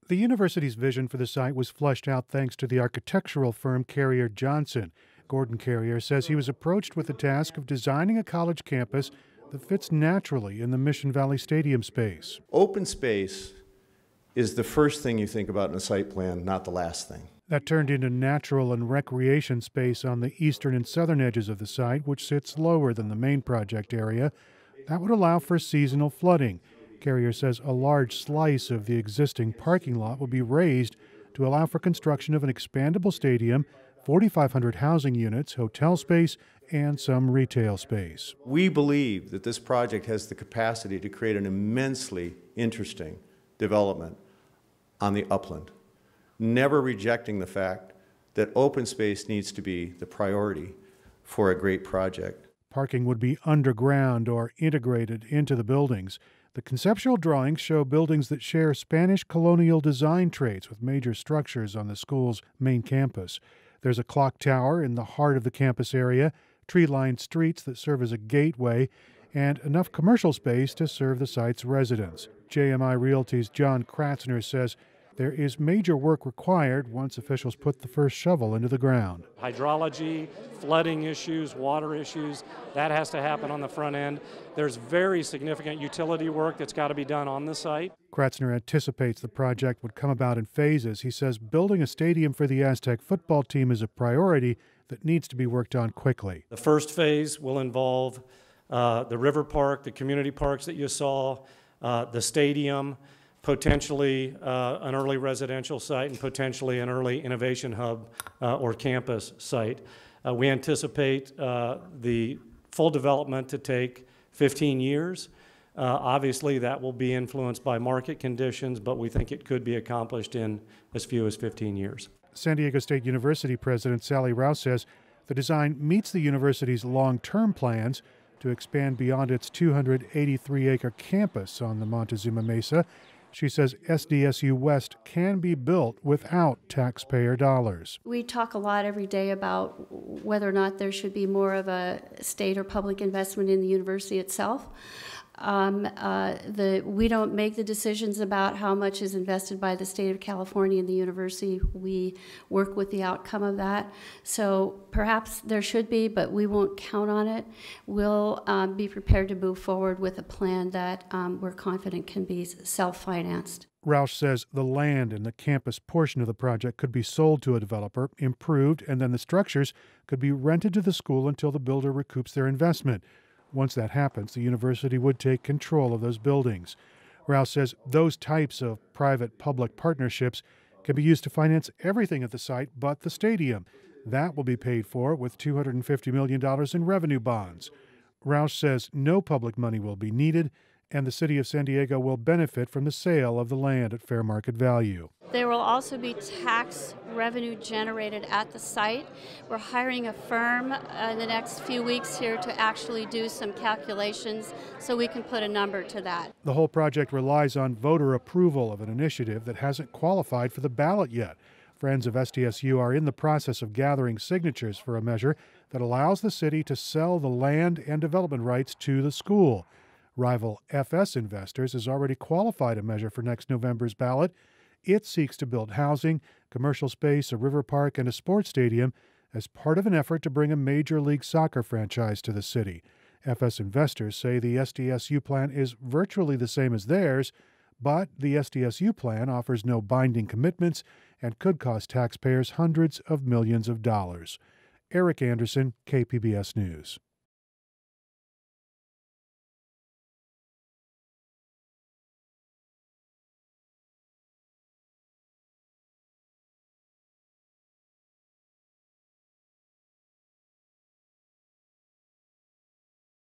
The university's vision for the site was fleshed out thanks to the architectural firm Carrier Johnson. Gordon Carrier says he was approached with the task of designing a college campus that fits naturally in the Mission Valley Stadium space. Open space is the first thing you think about in a site plan, not the last thing. That turned into natural and recreation space on the eastern and southern edges of the site, which sits lower than the main project area. That would allow for seasonal flooding. Carrier says a large slice of the existing parking lot will be raised to allow for construction of an expandable stadium, 4,500 housing units, hotel space, and some retail space. We believe that this project has the capacity to create an immensely interesting development on the upland, never rejecting the fact that open space needs to be the priority for a great project. Parking would be underground or integrated into the buildings. The conceptual drawings show buildings that share Spanish colonial design traits with major structures on the school's main campus. There's a clock tower in the heart of the campus area, tree-lined streets that serve as a gateway, and enough commercial space to serve the site's residents. JMI Realty's John Kratzner says there is major work required once officials put the first shovel into the ground. Hydrology, flooding issues, water issues, that has to happen on the front end. There's very significant utility work that's got to be done on the site. Kratzner anticipates the project would come about in phases. He says building a stadium for the Aztec football team is a priority that needs to be worked on quickly. The first phase will involve the river park, the community parks that you saw, the stadium, potentially an early residential site, and potentially an early innovation hub or campus site. We anticipate the full development to take 15 years. Obviously, that will be influenced by market conditions, but we think it could be accomplished in as few as 15 years. San Diego State University President Sally Rouse says the design meets the university's long-term plans to expand beyond its 283-acre campus on the Montezuma Mesa. She says SDSU West can be built without taxpayer dollars. We talk a lot every day about whether or not there should be more of a state or public investment in the university itself. We don't make the decisions about how much is invested by the state of California in the university. We work with the outcome of that. So perhaps there should be, but we won't count on it. We'll be prepared to move forward with a plan that we're confident can be self-financed. Roush says the land in the campus portion of the project could be sold to a developer, improved, and then the structures could be rented to the school until the builder recoups their investment. Once that happens, the university would take control of those buildings. Rouse says those types of private-public partnerships can be used to finance everything at the site but the stadium. That will be paid for with $250 million in revenue bonds. Rouse says no public money will be needed, and the city of San Diego will benefit from the sale of the land at fair market value. There will also be tax revenue generated at the site. We're hiring a firm in the next few weeks here to actually do some calculations so we can put a number to that. The whole project relies on voter approval of an initiative that hasn't qualified for the ballot yet. Friends of SDSU are in the process of gathering signatures for a measure that allows the city to sell the land and development rights to the school. Rival FS Investors has already qualified a measure for next November's ballot. It seeks to build housing, commercial space, a river park, and a sports stadium as part of an effort to bring a Major League Soccer franchise to the city. FS Investors say the SDSU plan is virtually the same as theirs, but the SDSU plan offers no binding commitments and could cost taxpayers hundreds of millions of dollars. Eric Anderson, KPBS News.